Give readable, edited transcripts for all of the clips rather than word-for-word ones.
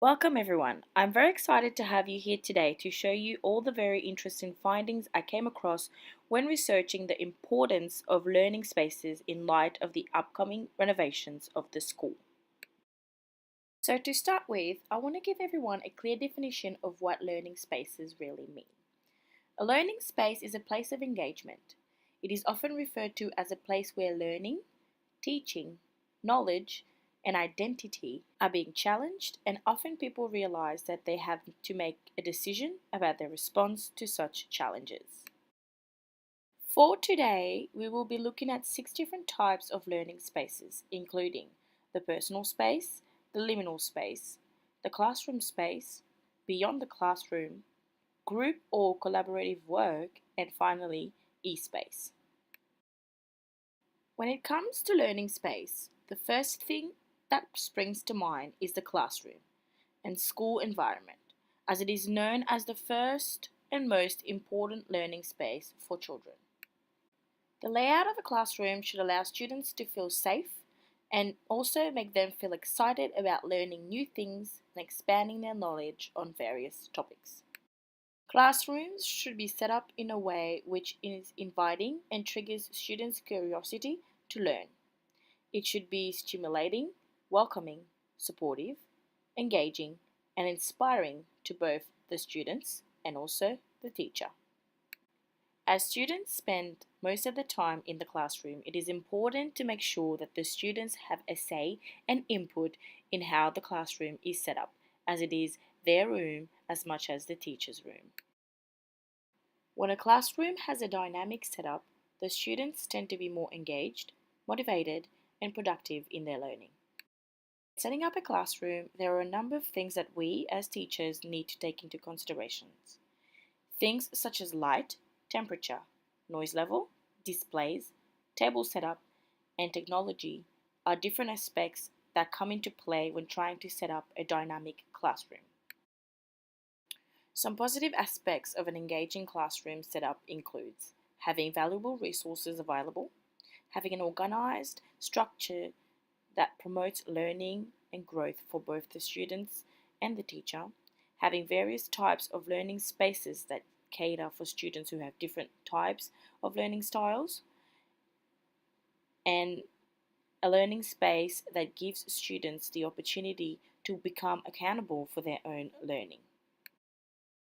Welcome everyone. I'm very excited to have you here today to show you all the very interesting findings I came across when researching the importance of learning spaces in light of the upcoming renovations of the school. So to start with, I want to give everyone a clear definition of what learning spaces really mean. A learning space is a place of engagement. It is often referred to as a place where learning, teaching, knowledge, and identity are being challenged, and often people realize that they have to make a decision about their response to such challenges. For today, we will be looking at 6 different types of learning spaces, including the personal space, the liminal space, the classroom space, beyond the classroom, group or collaborative work, and finally, e-space. When it comes to learning space, the first thing that springs to mind is the classroom and school environment, as it is known as the first and most important learning space for children. The layout of a classroom should allow students to feel safe and also make them feel excited about learning new things and expanding their knowledge on various topics. Classrooms should be set up in a way which is inviting and triggers students' curiosity to learn. It should be stimulating, welcoming, supportive, engaging, and inspiring to both the students and also the teacher. As students spend most of the time in the classroom, it is important to make sure that the students have a say and input in how the classroom is set up, as it is their room as much as the teacher's room. When a classroom has a dynamic setup, the students tend to be more engaged, motivated, and productive in their learning. Setting up a classroom, there are a number of things that we as teachers need to take into consideration. Things such as light, temperature, noise level, displays, table setup, and technology are different aspects that come into play when trying to set up a dynamic classroom. Some positive aspects of an engaging classroom setup includes having valuable resources available, having an organized structure that promotes learning and growth for both the students and the teacher, having various types of learning spaces that cater for students who have different types of learning styles, and a learning space that gives students the opportunity to become accountable for their own learning.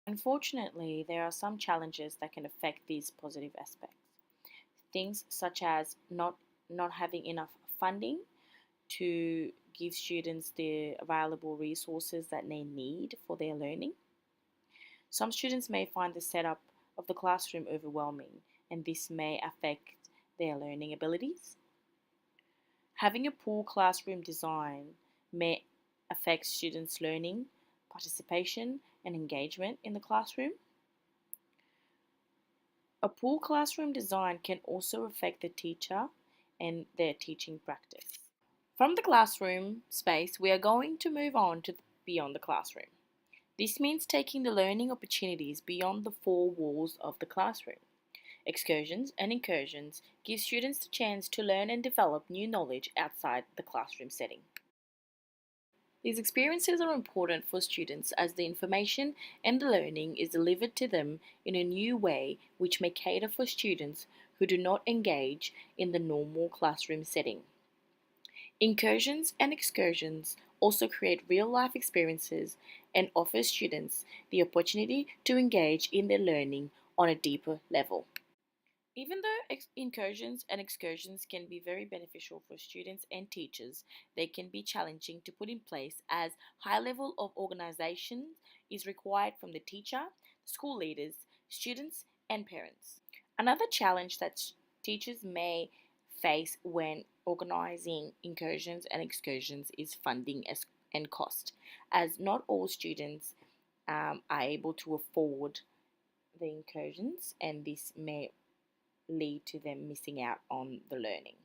Unfortunately, there are some challenges that can affect these positive aspects. Things such as not having enough funding to give students the available resources that they need for their learning. Some students may find the setup of the classroom overwhelming, and this may affect their learning abilities. Having a poor classroom design may affect students' learning, participation, and engagement in the classroom. A poor classroom design can also affect the teacher and their teaching practice. From the classroom space, we are going to move on to beyond the classroom. This means taking the learning opportunities beyond the four walls of the classroom. Excursions and incursions give students the chance to learn and develop new knowledge outside the classroom setting. These experiences are important for students as the information and the learning is delivered to them in a new way which may cater for students who do not engage in the normal classroom setting. Incursions and excursions also create real-life experiences and offer students the opportunity to engage in their learning on a deeper level. Even though incursions and excursions can be very beneficial for students and teachers, they can be challenging to put in place as high level of organization is required from the teacher, school leaders, students, and parents. Another challenge that teachers may face when organizing incursions and excursions is funding and cost, as not all students are able to afford the incursions, and this may lead to them missing out on the learning.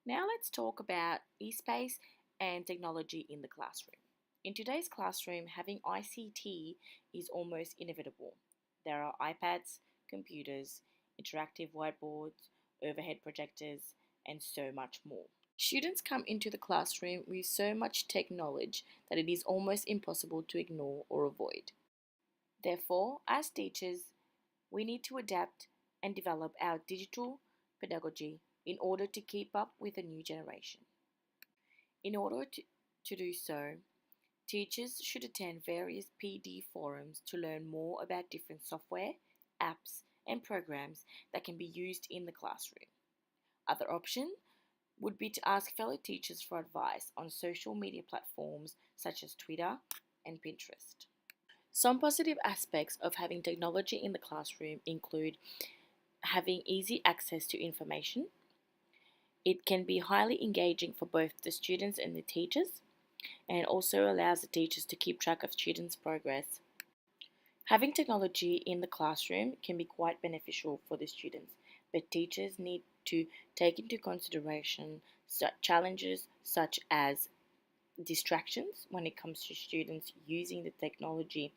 Now let's talk about e-space and technology in the classroom. In today's classroom, having ICT is almost inevitable. There are iPads, computers, interactive whiteboards, overhead projectors, and so much more. Students come into the classroom with so much tech knowledge that it is almost impossible to ignore or avoid. Therefore, as teachers, we need to adapt and develop our digital pedagogy in order to keep up with the new generation. In order to do so, teachers should attend various PD forums to learn more about different software, apps, and programs that can be used in the classroom. Other option would be to ask fellow teachers for advice on social media platforms such as Twitter and Pinterest. Some positive aspects of having technology in the classroom include having easy access to information. It can be highly engaging for both the students and the teachers, and it also allows the teachers to keep track of students' progress. Having technology in the classroom can be quite beneficial for the students, but teachers need to take into consideration challenges such as distractions when it comes to students using the technology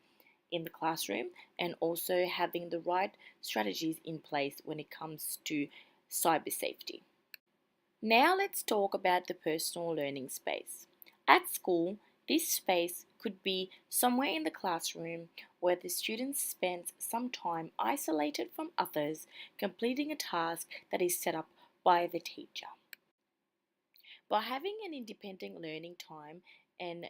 in the classroom, and also having the right strategies in place when it comes to cyber safety. Now let's talk about the personal learning space. At school, this space could be somewhere in the classroom where the student spends some time isolated from others, completing a task that is set up by the teacher. By having an independent learning time and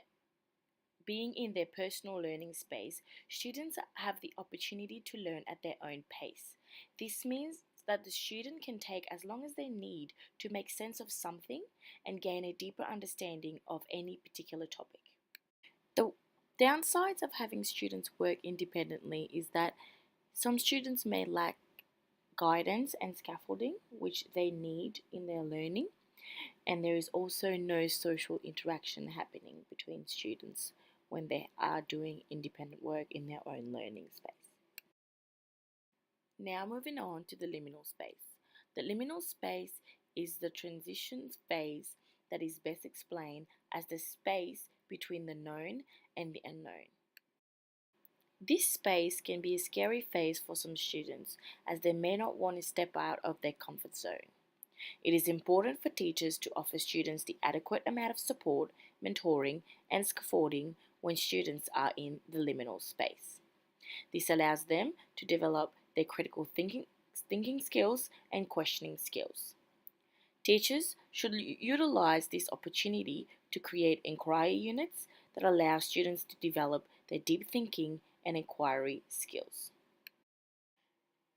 being in their personal learning space, students have the opportunity to learn at their own pace. This means that the student can take as long as they need to make sense of something and gain a deeper understanding of any particular topic. The downsides of having students work independently is that some students may lack guidance and scaffolding which they need in their learning, and there is also no social interaction happening between students when they are doing independent work in their own learning space. Now moving on to the liminal space. The liminal space is the transition phase that is best explained as the space between the known and the unknown. This space can be a scary phase for some students as they may not want to step out of their comfort zone. It is important for teachers to offer students the adequate amount of support, mentoring, and scaffolding when students are in the liminal space. This allows them to develop their critical thinking skills and questioning skills. Teachers should utilize this opportunity to create inquiry units that allow students to develop their deep thinking and inquiry skills.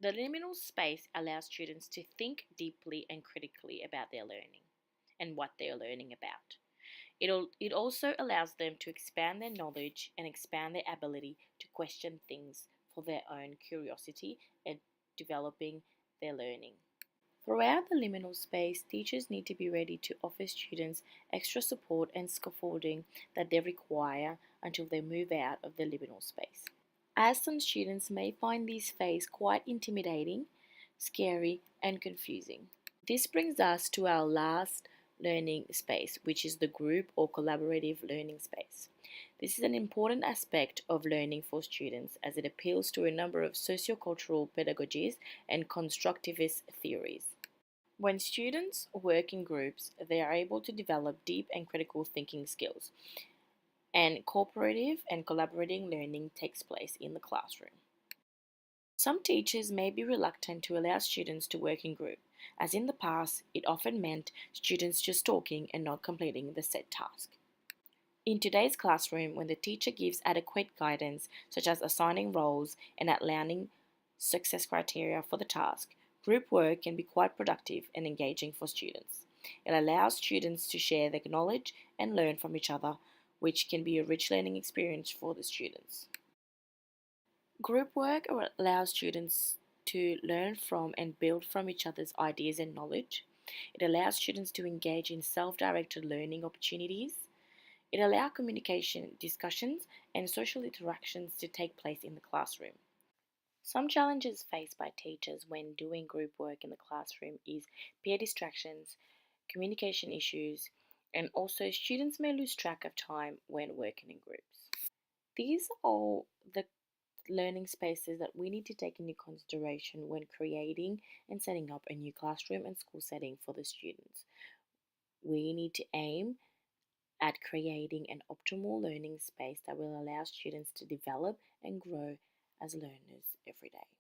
The liminal space allows students to think deeply and critically about their learning and what they are learning about. It also allows them to expand their knowledge and expand their ability to question things for their own curiosity and developing their learning. Throughout the liminal space, teachers need to be ready to offer students extra support and scaffolding that they require until they move out of the liminal space. As some students may find this phase quite intimidating, scary, and confusing. This brings us to our last learning space, which is the group or collaborative learning space. This is an important aspect of learning for students as it appeals to a number of sociocultural pedagogies and constructivist theories. When students work in groups, they are able to develop deep and critical thinking skills, and cooperative and collaborating learning takes place in the classroom. Some teachers may be reluctant to allow students to work in group, as in the past it often meant students just talking and not completing the set task. In today's classroom, when the teacher gives adequate guidance, such as assigning roles and outlining success criteria for the task, group work can be quite productive and engaging for students. It allows students to share their knowledge and learn from each other, which can be a rich learning experience for the students. Group work allows students to learn from and build from each other's ideas and knowledge. It allows students to engage in self-directed learning opportunities. It allows communication, discussions, and social interactions to take place in the classroom. Some challenges faced by teachers when doing group work in the classroom is peer distractions, communication issues, and also students may lose track of time when working in groups. These are all the learning spaces that we need to take into consideration when creating and setting up a new classroom and school setting for the students. We need to aim at creating an optimal learning space that will allow students to develop and grow as learners every day.